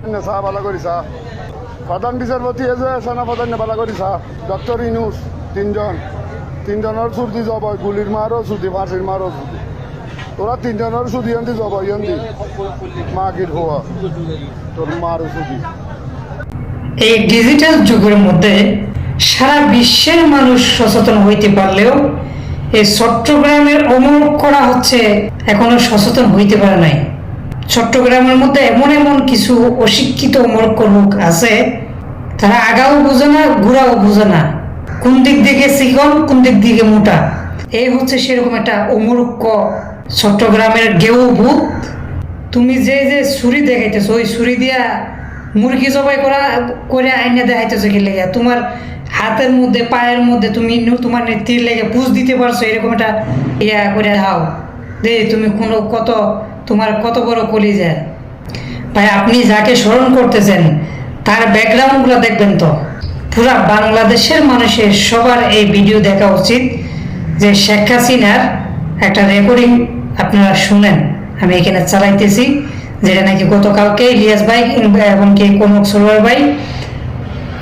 চাহ ভালো করিছা প্রধান বিচারপতি যে সেনা প্রধান ভালো করিছা ডক্টর ইনুস তিনজনের ছুটি যাব গুলির মারও ছুটি ফাঁসির মারও ছুটি তোরা তিনজনের ছুটি আনতে যাব ইয়ন্তি মাগির হওয়া তোর মারও ছুটি। এই ডিজিটাল যুগের মধ্যে সারা বিশ্বের মানুষ সচেতন হইতে পারলেও এই চট্টগ্রামের অমর করা হচ্ছে এখনো সচেতন হইতে পারে নাই। চট্টগ্রামের মধ্যে এমন এমন কিছু অশিক্ষিত অমরক্ষ লোক আছে, তারা আগাও বুঝে না ঘুরাও বুঝে না, কোন দিক দিকে চিকন কোন দিক দিকে মোটা। এই হচ্ছে সেরকম একটা অমরক্ষ চট্টগ্রামের গেউ ভূত। তুমি যে যে ছুরি দেখাইতেছো ওই ছুরি দিয়া মুরগি জবাই করে আইনে দেখাইতেছো কি লেগে, তোমার হাতের মধ্যে পায়ের মধ্যে তুমি তোমার তীর লেগে পুষ দিতে পারছো, এরকম একটা ইয়া করে দাও দে তুমি কোনো তোমার কত বড় কলিজা। ভাই আপনি যাকে স্মরণ করতেছেন তার ব্যাকগ্রাউন্ডগুলো দেখবেন তো। পুরা বাংলাদেশের মানুষের সবার এই ভিডিও দেখা উচিত যে শেখ হাসিনার একটা রেকর্ডিং আপনারা শুনেন, আমি এখানে চালাইতেছি, যেটা নাকি গতকালকে ইলিয়াস ভাই এবং কি কনক সরোয়ার ভাই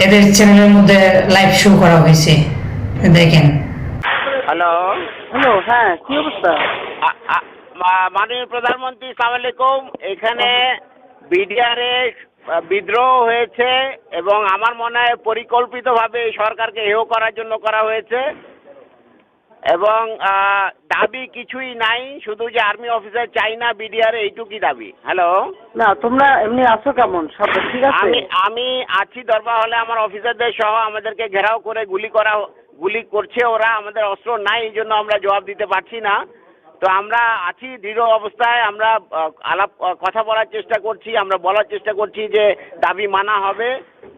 এদের চ্যানেলের মধ্যে লাইভ শো করা হয়েছে, দেখেন। হ্যালো হ্যালো, হ্যাঁ কি অবস্থা? মাননীয় প্রধানমন্ত্রী, সালাম আলাইকুম। এখানে বিডিআরে বিদ্রোহ হয়েছে এবং আমার মনে হয় পরিকল্পিতভাবে এই সরকারকে হেয় করার জন্য করা হয়েছে এবং দাবি কিছুই নাই, শুধু যে আর্মি অফিসার চাই না বিডিআর, এইটুকুই দাবি। হ্যালো, না তোমরা এমনি আছো কেমন? সব ঠিক আছে? আমি আছি দরবার হলে, আমার অফিসারদের সহ আমাদেরকে ঘেরাও করে গুলি করছে ওরা, আমাদের অস্ত্র নাই, এই জন্য আমরা জবাব দিতে পারছি না। তো আমরা আছি দৃঢ় অবস্থায়, আমরা কথা বলার চেষ্টা করছি, আমরা বলার চেষ্টা করছি যে দাবি মানা হবে,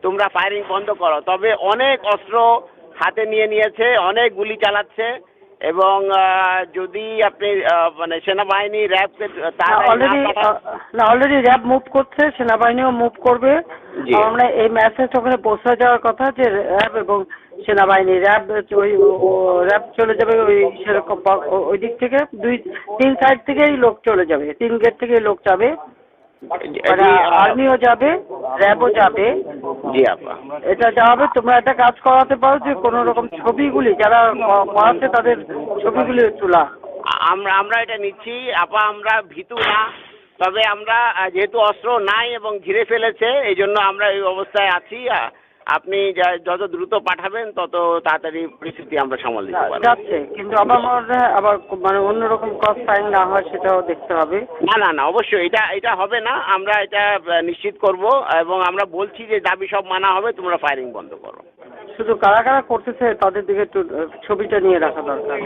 তোমরা ফায়ারিং বন্ধ করো। তবে অনেক অস্ত্র হাতে নিয়েছে, অনেক গুলি চালাচ্ছে এবং যদি আপনি মানে সেনাবাহিনী র্যাবকে অলরেডি র্যাব মুভ করছে, সেনাবাহিনীও মুভ করবে। আমরা এই মেসেজ ওখানে পৌঁছে যাওয়ার কথা যে র্যাব এবং সেনাবাহিনী র্যাব চলে যাবে ওই সেরকম ওই দিক থেকে, তিন সাইড থেকেই লোক চলে যাবে, 3 গেট থেকেই লোক যাবে, আর্মিও যাবে র্যাবও যাবে। এটা যাবে। তোমরা একটা কাজ করাতে পারো যে কোনো রকম ছবিগুলি যারা করাচ্ছে তাদের ছবিগুলি তোলা। আমরা এটা নিচ্ছি আপা, আমরা ভীতু না, তবে আমরা যেহেতু অস্ত্র নাই এবং ঘিরে ফেলেছে এই জন্য আমরা এই অবস্থায় আছি। আপনি যত দ্রুত পাঠাবেন তত তাড়াতাড়ি পরিস্থিতি আমরা সামাল দিতে পারবো। যাচ্ছে, কিন্তু আমার মনে হয় আবার মানে অন্যরকম ক্রস ফায়ারিং না হয় সেটাও দেখতে হবে। না অবশ্যই এটা হবে না, আমরা এটা নিশ্চিত করব এবং আমরা বলছি যে দাবি সব মানা হবে, তোমরা ফায়ারিং বন্ধ করো। শুধু কারা কারা করতেছে তাদের দিকে একটু ছবিটা নিয়ে রাখা দরকার।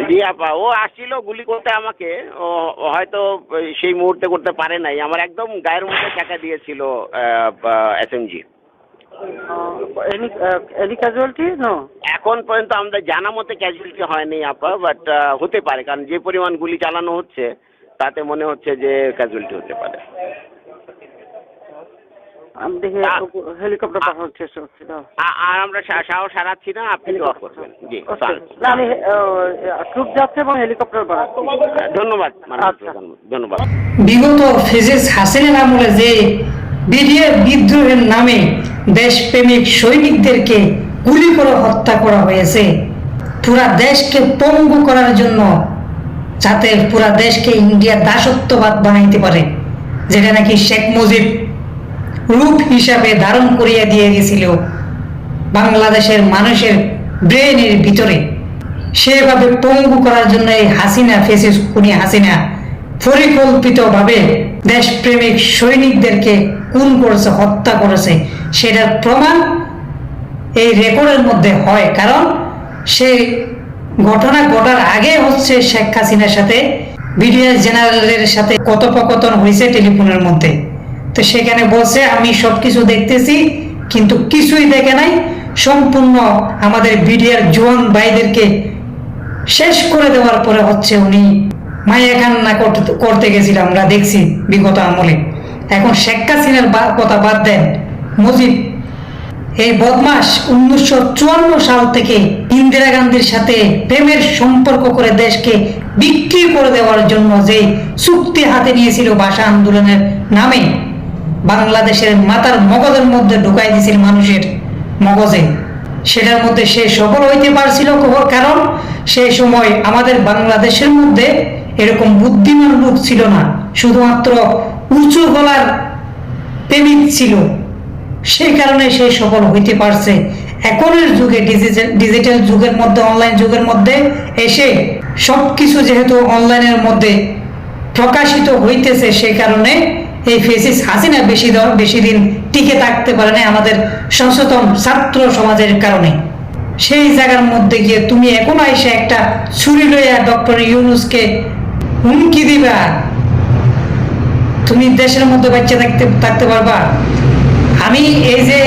জি আপা, ও আসছিল গুলি করতে আমাকে, ও হয়তো সেই মুহূর্তে করতে পারে নাই, আমার একদম গায়ের মধ্যে টাকা দিয়েছিল এসএমজি। Any casualty no? এখন পর্যন্ত আমাদের জানা মতে ক্যাজুয়ালিটি হয়নি আপা, বাট হতে পারে, কারণ যে পরিমাণ গুলি চালানো হচ্ছে তাতে মনে হচ্ছে যে ক্যাজুয়ালিটি হতে পারে। আমি দেখি হেলিকপ্টার পাঠানোর চেষ্টা করছি। আর আমরা সাহস হারাচ্ছি না, আপনি দোয়া করবেন। জি আমি ট্রুপ যাচ্ছে এবং হেলিকপ্টার পাঠাচ্ছি। ধন্যবাদ ধন্যবাদ। বিগত ফেজেস হাসিনার আমলে যে বিডিআর বিদ্রোহের নামে দেশপ্রেমিক সৈনিকদেরকে গুলি করে হত্যা করা হয়েছে পুরা দেশকে পঙ্গু করার জন্য, যাতে পুরা দেশকে ইন্ডিয়া দাসত্ববাদ বানাইতে পারে, যেটা নাকি শেখ মুজিব রূপ হিসাবে ধারণ করিয়া দিয়ে গেছিল বাংলাদেশের মানুষের ব্রেনের ভিতরে। সেভাবে পঙ্গু করার জন্য এই হাসিনা ফেসিস খুনি হাসিনা পরিকল্পিতভাবে দেশপ্রেমিক সৈনিকদেরকে খুন করেছে, হত্যা করেছে। সেটার প্রমাণ এই রেকর্ডের মধ্যে হয়, কারণ সেই ঘটনা ঘটার আগে হচ্ছে শেখ হাসিনার সাথে ব্রিগেডিয়ার জেনারেলের সাথে কথোপকথন হয়েছে টেলিফোনের মধ্যে। তো সেখানে বলছে আমি সবকিছু দেখতেছি, কিন্তু কিছুই দেখে নাই, সম্পূর্ণ আমাদের বিডিআর জওয়ান ভাইদেরকে শেষ করে দেওয়ার পরে হচ্ছে উনি মায়া কান্না করতে গেছিলাম, আমরা দেখছি বিগত আমলে। এখন শেখ হাসিনার কথা বাদ দেন, মুজিব এই বদমাস 1954 সাল থেকে ইন্দিরা গান্ধীর সাথে প্রেমের সম্পর্ক করে দেশকে বিক্রি করে দেওয়ার জন্য যে চুক্তি হাতে নিয়েছিল ভাষা আন্দোলনের নামে, বাংলাদেশের মাথার মগজের মধ্যে ঢুকাই দিয়েছিল মানুষের মগজে, সেটার মধ্যে সে সফল হইতে পারছিল। কারণ সেই সময় আমাদের বাংলাদেশের মধ্যে এরকম বুদ্ধিমান লোক ছিল না, শুধুমাত্র উঁচু গলার প্রেমিক ছিল, সেই কারণে সে সফল হইতে পারছে। এখনের যুগে ডিজিটাল যুগের মধ্যে, অনলাইন যুগের মধ্যে এসে সবকিছু যেহেতু অনলাইনের মধ্যে প্রকাশিত হইতেছে, সেই কারণে এই ফেসিস হাসিনা বেশি দিন টিকে থাকতে পারে না আমাদের সচেতন ছাত্র সমাজের কারণে। সেই জায়গার মধ্যে গিয়ে তুমি এখন এসে একটা ছুরি লইয়া ডক্টর ইউনূসকে হুমকি দিবা, তুমি দেশের মধ্যে বাচ্চা থাকতে পারবা? আমি এই যে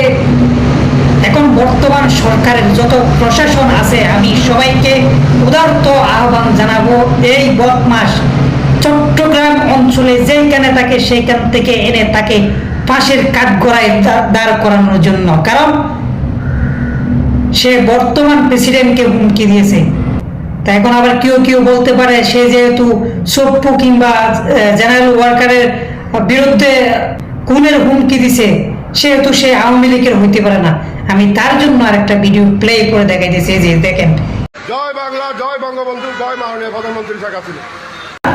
এখন বর্তমান সরকারের যত প্রশাসন আছে, আমি সবাইকে উদারত আহ্বান জানাবো, এই বদমাস চট্টগ্রাম অঞ্চলে যেখানে থাকে সেইখান থেকে এনে তাকে পাশের কাঠগড়ায় দাঁড় করানোর জন্য। কারণ সে বর্তমান প্রেসিডেন্টকে হুমকি দিয়েছে। তা এখন আবার কেউ বলতে পারে সে যেহেতু সপ্পু কিংবা জেনারেল ওয়ার্কারের বিরুদ্ধে খুনের হুমকি দিছে, সেহেতু সে আওয়ামী লীগের হইতে পারে না। আমি তার জন্য আরেকটা ভিডিও প্লে করে দেখাই দিয়েছি, যে দেখেন। জয় বাংলা, জয় বঙ্গবন্ধু, জয় মাননীয় প্রধানমন্ত্রী শেখ হাসিনা।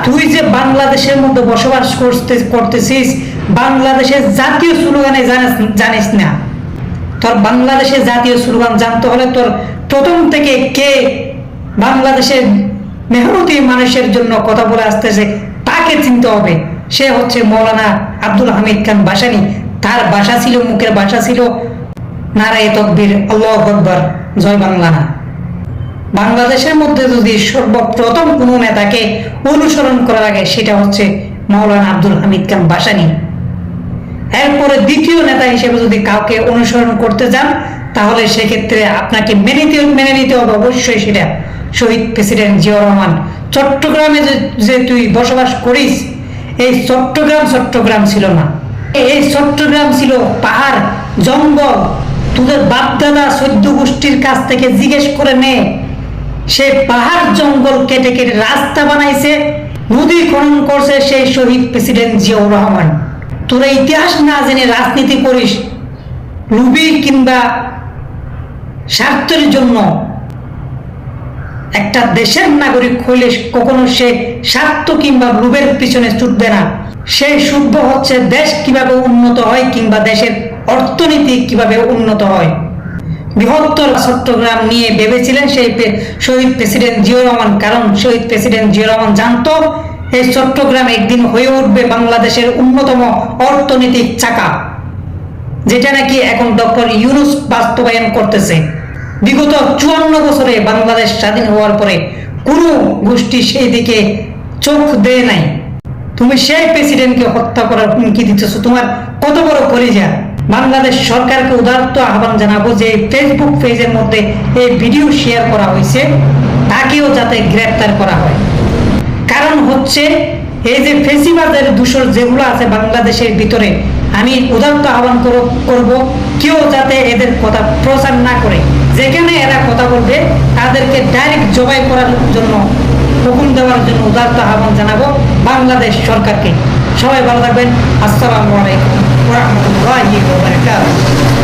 তুই যে বাংলাদেশের মধ্যে বসবাস করতেছিস, বাংলাদেশের জাতীয় স্লোগানে জানিস না। তোর বাংলাদেশের জাতীয় স্লোগান জানতে হলে তোর প্রথম থেকে কে বাংলাদেশের মেহনতি মানুষের জন্য কথা বলে আসতেছে তাকে চিনতে হবে। সে হচ্ছে মৌলানা আব্দুল হামিদ খান ভাসানী। তার ভাষা ছিল, মুখের ভাষা ছিল নারায়ে তাকবীর, আল্লাহু আকবার, জয় বাংলা না। বাংলাদেশের মধ্যে যদি সর্বপ্রথম কোনো নেতাকে অনুসরণ করা লাগে, সেটা হচ্ছে মৌলানা আব্দুল হামিদ খান ভাসানী। এরপরে দ্বিতীয় নেতা হিসেবে যদি কাউকে অনুসরণ করতে যান, তাহলে সেক্ষেত্রে আপনাকে মেনে নিতে হবে অবশ্যই সেটা শহীদ প্রেসিডেন্ট জিয়াউর রহমান। চট্টগ্রামে যে তুই বসবাস করিস, এই চট্টগ্রাম ছিল না, এই চট্টগ্রাম ছিল পাহাড় জঙ্গল। তোদের বাপদাদা 14 গোষ্ঠীর কাছ থেকে জিজ্ঞেস করে নে, সে পাহাড় জঙ্গল কেটে কেটে রাস্তা বানাইছে, নদী খনন করছে সেই শহীদ প্রেসিডেন্ট জিয়াউর রহমান। তোরা ইতিহাস না জেনে রাজনীতি করিস লুবি কিংবা স্বার্থের জন্য। একটা দেশের নাগরিক হইলে কখনো সে স্বার্থ কিংবা লোভের পিছনে ছুটবে না। সে ছুটবে হচ্ছে দেশ কিভাবে উন্নত হয় কিংবা দেশের অর্থনীতি কিভাবে উন্নত হয়। বৃহত্তর চট্টগ্রাম নিয়ে ভেবেছিলেন সেই শহীদ প্রেসিডেন্ট জিয়াউর রহমান। কারণ শহীদ প্রেসিডেন্ট জিয়াউর রহমান জানতো এই চট্টগ্রাম একদিন হয়ে উঠবে বাংলাদেশের অন্যতম অর্থনৈতিক চাকা, যেটা নাকি এখন ডক্টর ইউনূস বাস্তবায়ন করতেছে। বিগত 54 বছরে বাংলাদেশ স্বাধীন হওয়ার পরে কোনো গোষ্ঠী সেই দিকে চোখ দেয় নাই। তুমি সেই প্রেসিডেন্টকে হত্যা করার হুমকি দিতেছো, তোমার কত বড় কলিজা। বাংলাদেশ সরকারকে উদারত আহ্বান জানাবো যে ফেসবুক পেজের মধ্যে এই ভিডিও শেয়ার করা হয়েছে, তাকেও যাতে গ্রেফতার করা হয়। কারণ হচ্ছে এই যে ফেসিবাদের দূষণ যেগুলো আছে বাংলাদেশের ভিতরে, আমি উদারত আহ্বান করব কেউ যাতে এদের কথা প্রচার না করে। যেখানে এরা কথা বলবে তাদেরকে ডাইরেক্ট জবাই করার জন্য, হুকুম দেওয়ার জন্য উদারত আহ্বান জানাবো বাংলাদেশ সরকারকে। সবাই ভালো থাকবেন। আসসালামু আলাইকুম ওয়া রাহমাতুল্লাহি ওয়া বারাকাতুহু।